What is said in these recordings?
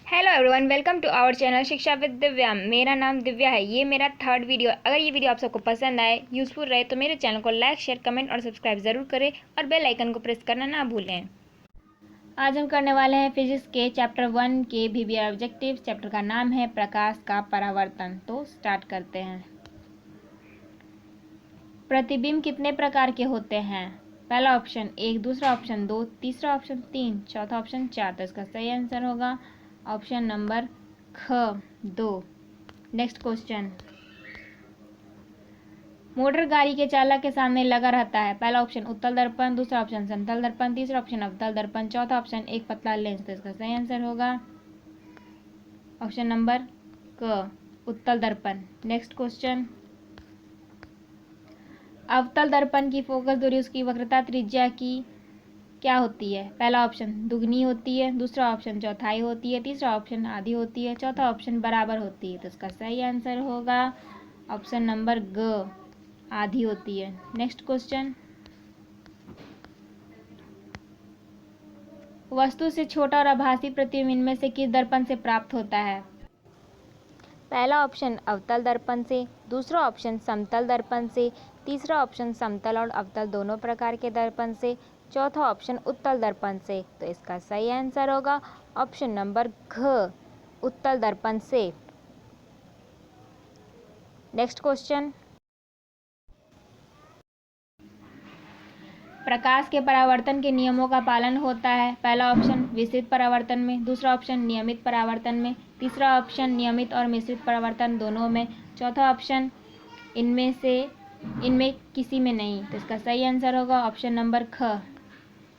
Hello everyone, welcome to our channel Shiksha with Divya. मेरा नाम दिव्या है। ये मेरा थर्ड वीडियो। अगर ये वीडियो आप सबको पसंद आए, यूजफुल रहे, तो मेरे चैनल को लाइक, शेयर, कमेंट और सब्सक्राइब ज़रूर करें और बेल आइकन को प्रेस करना ना भूलें। आज हम करने वाले हैं फिजिक्स के चैप्टर 1 के वीवीआर ऑब्जेक्टिव। चैप्टर का नाम है प्रकाश का परावर्तन। तो स्टार्ट करते हैं। प्रतिबिंब कितने प्रकार के होते हैं? पहला ऑप्शन 1, दूसरा ऑप्शन 2, तीसरा ऑप्शन 3, चौथा ऑप्शन 4। तो इसका सही आंसर होगा ऑप्शन नंबर ख 2। Next question. मोटर गाड़ी के चालक के सामने लगा रहता है। पहला ऑप्शन उत्तल दर्पण, दूसरा ऑप्शन समतल दर्पण, तीसरा ऑप्शन अवतल दर्पण, चौथा ऑप्शन एक पतला लेंस। तो इसका सही आंसर होगा ऑप्शन नंबर क उत्तल दर्पण। Next question. अवतल दर्पण की फोकस दूरी उसकी वक्रता त्रिज्या की क्या होती है? पहला ऑप्शन दुगनी होती है, दूसरा ऑप्शन चौथाई होती है, तीसरा ऑप्शन आधी होती है, चौथा ऑप्शन बराबर होती है। तो इसका सही आंसर होगा ऑप्शन नंबर ग आधी होती है। Next question. वस्तु से छोटा और आभासी प्रतिबिंब इनमें से किस दर्पण से प्राप्त होता है? पहला ऑप्शन अवतल दर्पण से, दूसरा ऑप्शन समतल दर्पण से, तीसरा ऑप्शन समतल और अवतल दोनों प्रकार के दर्पण से, चौथा ऑप्शन उत्तल दर्पण से। तो इसका सही आंसर होगा ऑप्शन नंबर घ उत्तल दर्पण से। Next question. प्रकाश के परावर्तन के नियमों का पालन होता है। पहला ऑप्शन विस्तृत परावर्तन में, दूसरा ऑप्शन नियमित परावर्तन में, तीसरा ऑप्शन नियमित और मिश्रित परावर्तन दोनों में, चौथा ऑप्शन इनमें किसी में नहीं। तो इसका सही आंसर होगा ऑप्शन नंबर ख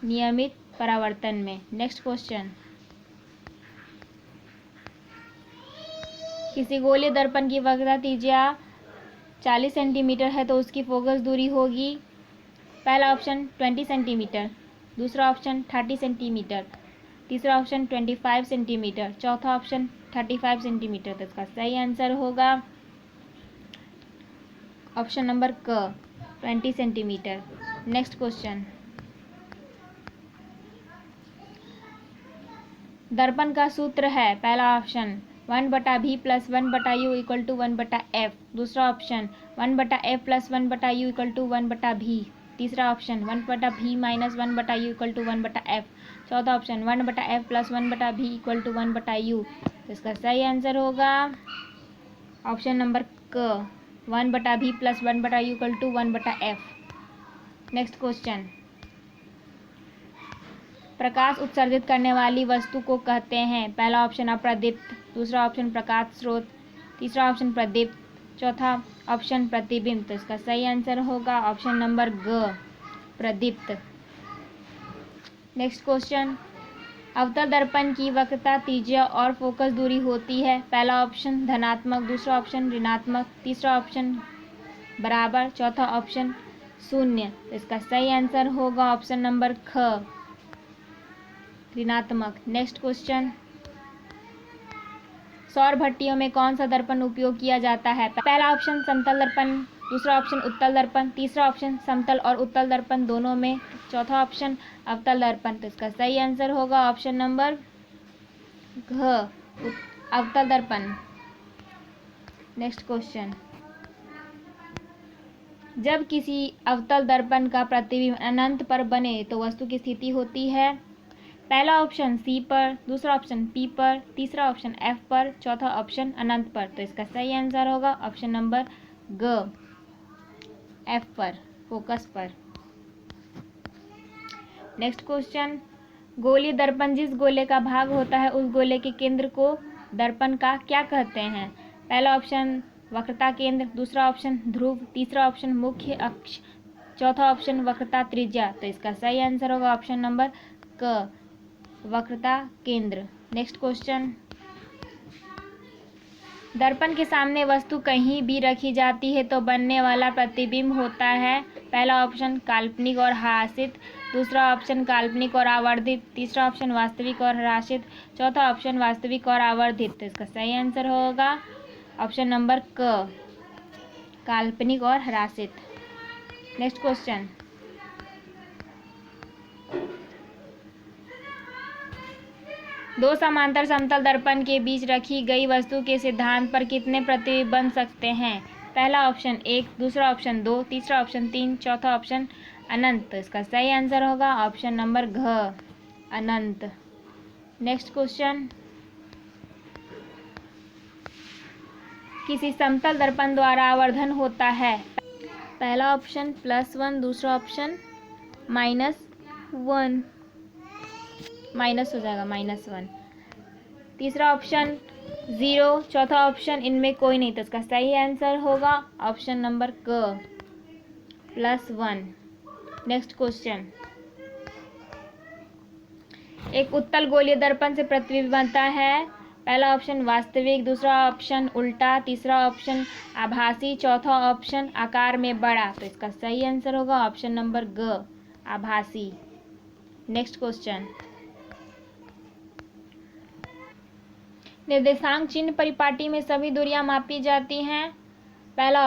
नियमित परावर्तन में। Next question. किसी गोलीय दर्पण की वक्रता त्रिज्या 40 सेंटीमीटर है तो उसकी फोकस दूरी होगी। पहला ऑप्शन 20 सेंटीमीटर, दूसरा ऑप्शन 30 सेंटीमीटर, तीसरा ऑप्शन 25 सेंटीमीटर, चौथा ऑप्शन 35 सेंटीमीटर। तो इसका सही आंसर होगा ऑप्शन नंबर क 20 सेंटीमीटर। Next question. दर्पण का सूत्र है। पहला option 1/v plus 1/u equal to 1/f, दूसरा option 1/f plus 1/u equal to 1/v, तीसरा option 1/v minus 1/u equal to 1/f, चौथा option 1/f plus 1/v equal to 1/u। तो इसका सही आंसर होगा ऑप्शन नंबर क 1/v plus 1/u equal to 1/f। Next question. प्रकाश उत्सर्जित करने वाली वस्तु को कहते हैं। पहला ऑप्शन अप्रदीप्त, दूसरा ऑप्शन प्रकाश स्रोत, तीसरा ऑप्शन प्रदीप्त, चौथा ऑप्शन प्रतिबिंब। तो इसका सही आंसर होगा ऑप्शन नंबर ग प्रदीप्त। Next question. अवतल दर्पण की वक्रता त्रिज्या और फोकस दूरी होती है। पहला ऑप्शन धनात्मक, दूसरा ऑप्शन ऋणात्मक, तीसरा ऑप्शन बराबर, चौथा ऑप्शन शून्य। तो इसका सही आंसर होगा ऑप्शन नंबर ख ऋणात्मक। Next question. सौर भट्टियों में कौन सा दर्पण उपयोग किया जाता है? पहला ऑप्शन समतल दर्पण, दूसरा ऑप्शन उत्तल दर्पण, तीसरा ऑप्शन समतल और उत्तल दर्पण दोनों में, चौथा ऑप्शन अवतल दर्पण। तो इसका सही आंसर होगा ऑप्शन नंबर घ अवतल दर्पण। Next question. जब किसी अवतल दर्पण का प्रतिबिंब अनंत पर बने तो वस्तु की स्थिति होती है। पहला ऑप्शन सी पर, दूसरा ऑप्शन पी पर, तीसरा ऑप्शन एफ पर, चौथा ऑप्शन अनंत पर। तो इसका सही आंसर होगा ऑप्शन नंबर ग एफ पर, फोकस पर। Next question. गोलीय दर्पण जिस गोले का भाग होता है उस गोले के केंद्र को दर्पण का क्या कहते हैं? पहला ऑप्शन वक्रता केंद्र, दूसरा ऑप्शन ध्रुव, तीसरा ऑप्शन मुख्य अक्ष, चौथा ऑप्शन वक्रता त्रिज्या। तो इसका सही आंसर होगा ऑप्शन नंबर क वक्रता केंद्र। Next question. दर्पण के सामने वस्तु कहीं भी रखी जाती है तो बनने वाला प्रतिबिंब होता है। पहला ऑप्शन काल्पनिक और ह्रासित, दूसरा ऑप्शन काल्पनिक और आवर्धित, तीसरा ऑप्शन वास्तविक और ह्रासित, चौथा ऑप्शन वास्तविक और आवर्धित। तो इसका सही आंसर होगा ऑप्शन नंबर क काल्पनिक और ह्रासित। Next question. दो समांतर समतल दर्पण के बीच रखी गई वस्तु के सिद्धांत पर कितने प्रतिबिंब बन सकते हैं? पहला ऑप्शन 1, दूसरा ऑप्शन 2, तीसरा ऑप्शन 3, चौथा ऑप्शन अनंत। तो इसका सही आंसर होगा ऑप्शन नंबर घ, अनंत। नेक्स्ट क्वेश्चन, किसी समतल दर्पण द्वारा आवर्धन होता है? पहला ऑप्शन +1, दूसरा ऑप्शन -1, माइनस हो जाएगा -1, तीसरा ऑप्शन 0, चौथा ऑप्शन इनमें कोई नहीं। तो इसका सही आंसर होगा ऑप्शन नंबर क, +1। नेक्स्ट क्वेश्चन, एक उत्तल गोलीय दर्पण से प्रतिबिंब बनता है? पहला ऑप्शन वास्तविक, दूसरा ऑप्शन उल्टा, तीसरा ऑप्शन आभासी, चौथा ऑप्शन आकार में बड़ा। तो इसका सही आंसर होगा ऑप्शन नंबर ग, आभासी। नेक्स्ट क्वेश्चन, निर्देशांक चिन्ह परिपाटी में सभी दूरियां मापी जाती हैं? पहला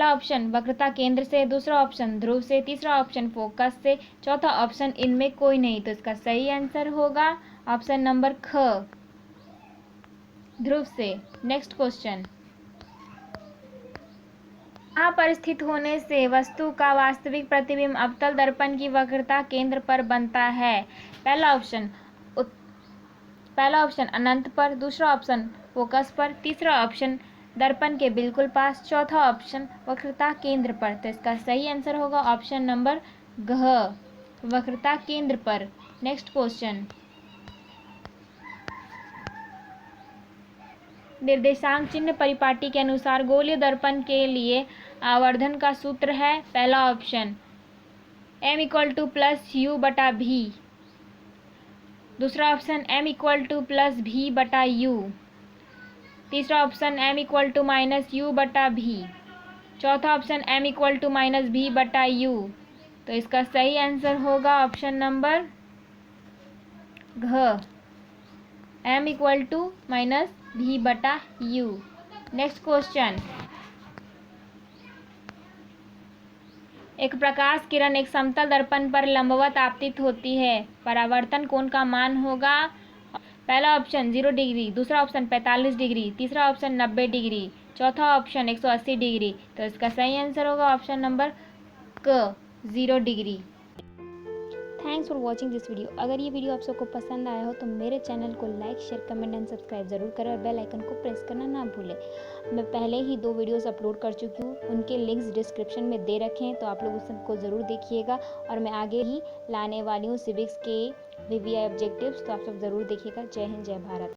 ऑप्शन वक्रता केंद्र से, दूसरा ऑप्शन ध्रुव से, तीसरा ऑप्शन फोकस से, चौथा ऑप्शन इनमें कोई नहीं। तो इसका सही आंसर होगा ऑप्शन नंबर ख, ध्रुव से। नेक्स्ट क्वेश्चन, कहाँ पर स्थित होने से वस्तु का वास्तविक प्रतिबिंब अवतल दर्पण की वक्रता केंद्र पर बनता है? पहला ऑप्शन अनंत पर, दूसरा ऑप्शन फोकस पर, तीसरा ऑप्शन दर्पण के बिल्कुल पास, चौथा ऑप्शन वक्रता केंद्र पर। तो इसका सही आंसर होगा ऑप्शन नंबर घ, वक्रता केंद्र पर। नेक्स्ट क्वेश्चन, निर्देशांक चिन्ह परिपाटी के अनुसार गोलीय दर्पण के लिए आवर्धन का सूत्र है? पहला ऑप्शन m = u/v, दूसरा ऑप्शन m = v/u, तीसरा ऑप्शन m = -u/v, चौथा ऑप्शन m = -v/u। तो इसका सही आंसर होगा ऑप्शन नंबर घ, m = -v/u। नेक्स्ट क्वेश्चन, एक प्रकाश किरण एक समतल दर्पण पर लंबवत आपतित होती है, परावर्तन कोण का मान होगा? पहला ऑप्शन 0 डिग्री, दूसरा ऑप्शन 45 डिग्री, तीसरा ऑप्शन 90 डिग्री, चौथा ऑप्शन 180 डिग्री। तो इसका सही आंसर होगा ऑप्शन नंबर क, 0 degree. Thanks for watching this video. अगर ये वीडियो आप सबको पसंद आया हो तो मेरे चैनल को like, share, comment and subscribe ज़रूर करें और बेल आइकन को प्रेस करना ना भूलें। मैं पहले ही 2 वीडियोस अपलोड कर चुकी हूँ, उनके लिंक्स डिस्क्रिप्शन में दे रखे हैं, तो आप लोग उस सबको ज़रूर देखिएगा। और मैं आगे ही लाने वाली हूँ सिविक्स के VVI ऑब्जेक्टिव्स, तो आप सब ज़रूर देखिएगा। जय हिंद, जय भारत।